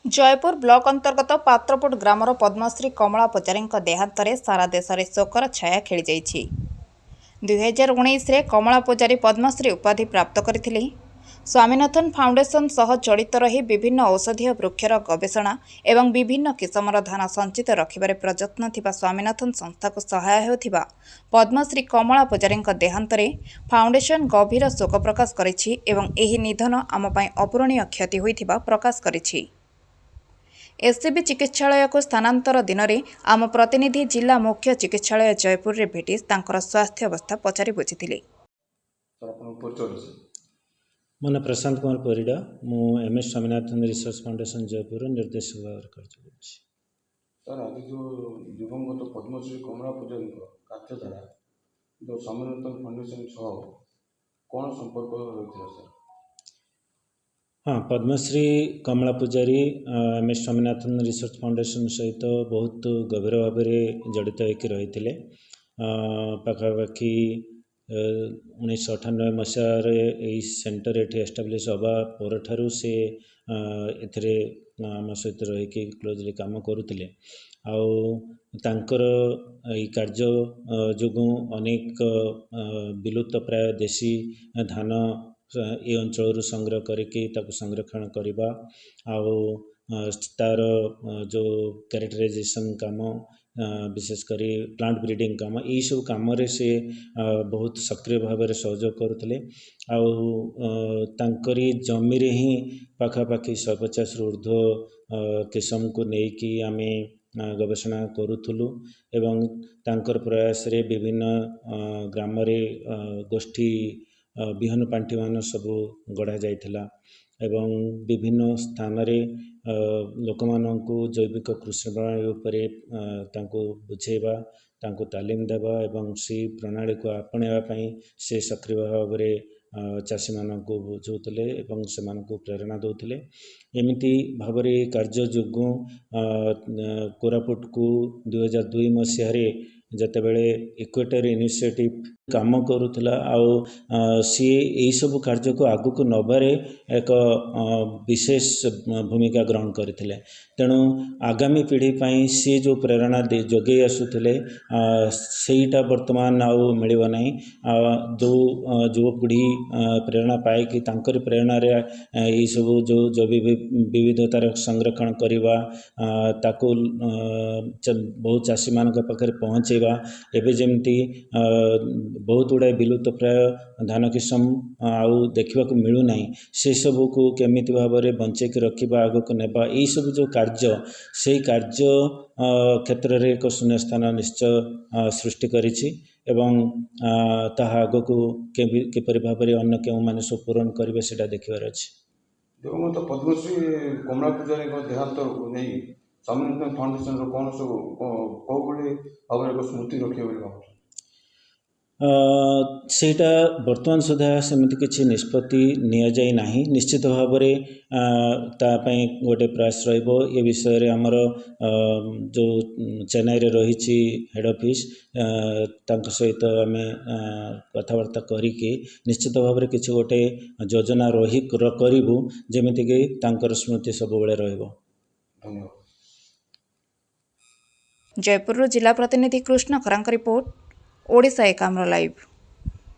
Jaipur block अंतर्गत Patrapur grammar Padmashri कमला पूजारी देहांत सारा देश में शोकर छाया खेली जाइछि। 2019 रे कमला पूजारी पद्मश्री उपाधि प्राप्त करथिले। स्वामीनाथन फाउंडेशन सह जड़ित रही विभिन्न औषधीय वृक्षर गवेषणा एवं विभिन्न किसमर धान संचित रखिबारे प्रयत्न थिबा स्वामीनाथन संस्था को सहाय होथिबा पद्मश्री कमला पूजारी देहांत फाउंडेशन गभीर शोक प्रकाश करिछि एवं एही निधन आम पई अपूरणीय क्षति होइथिबा प्रकाश करिछि। एससीबी चिकित्सालय को स्थानांतर दिन में आम प्रतिनिधि जिला मुख्य चिकित्सालय जयपुर रे भेटी तांकर स्वास्थ्य अवस्था पचारि बुझिथिले। मो ना प्रशांत कुमार परिडा, मु MS Swaminathan research foundation Jaipur निर्देशक भाव कार्य करुछि। सर आज जो दिवंगत पद्मश्री कमला पूजारी कार्यधारा जो स्वामीनाथन फाउंडेशन सह कौन संपर्क रही सर? हाँ, पद्मश्री कमला पूजारी एमएस स्वामीनाथन रिसर्च फाउंडेशन सहित बहुत गभीर भाव में जड़ित होकर रही पाखापाखि 1998 मसीह सेंटर ये एस्टाब्लीश हवा पर से एथिरे आम सहित रही क्लोजली काम करुले कार्य जो अनेक विलुप्त प्राय देशी धान ये अंचल संग्रह करके संरक्षण करवा तार जो कैरेक्टराइजेशन काम विशेषकर प्लांट ब्रीडिंग काम यही सब कम से बहुत सक्रिय भाव में सहयोग करुले। तांकरी जमी रे ही पाखापाखि 150 ऊर्ध्व किसम को लेकिन आम गवेषणा करूथुलु एवं तांकर प्रयास रे विभिन्न ग्राम रे गोष्ठी विहन पांठी मान सब गढ़ा जाइथिला एवं विभिन्न स्थान रे लोक माननकु जैविक कृषि प्रणाली उपरे तांको बुझेबा तांको तालीम देबा एवं सी प्रणाली को आपणेबा पई से सक्रिय भाव में चाषी माननकु बुझौतले एवं से माननकु प्रेरणा दौतले। एमिति भाव में कार्य जोगु कोरापुट को 2002 मसीह रे जतेबेले इक्वेटर इनिशिएटिव काम करुला सी यही सब कार्य को आगु को नबारे एक विशेष भूमिका ग्रहण करते। तेणु आगामी पीढ़ी पाई सी जो प्रेरणा जोगे आसुले सेटा वर्तमान आउ मिलिबा नहीं। जो युवपीढ़ी प्रेरणा पाए कि तांकर प्रेरणा रे यही सब जो जैविक विविधतार संरक्षण करवा ताकू बहुत चाषी मान पाखे पहुँचेबा एवं जमती बहुत गुड़ाए विलुप्त प्राय धान किसम आउ देखा मिलूना से सबू को केमिति भाव में बंचेक रखा आग को नेबा यही सब जो कार्य से कार्य क्षेत्र में एक शून्य स्थान निश्चय सृष्टि करिछि एवं ताहा आग को किपरि भाव में अन्य केउ माने सब पूरण करेंगे से देखिबार अछि। दिवंगत पद्मश्री कमला पूजारी देहांत नहीं स्वामीनाथन फाउंडेशन कौन सब कौ भाव में स्मृति रखिए सेटा वर्तमान सुधा सेमती किसी निष्पत्ति निया जाई नाही। निश्चित भाव में तापाई गोटे प्रयास रहिबो। ये विषय रे हमर जो चेन्नई रे रही हेड ऑफिस तांक सहित आम कथबार्ता करिके निश्चित भाव में किसी गोटे योजना रही करूँ जमीती कि तांकर स्मृति सब बेले रहिबो। धन्यवाद। जयपुर जिला प्रतिनिधि कृष्ण खरांक रिपोर्ट ओडिशा एकाम्र लाइव।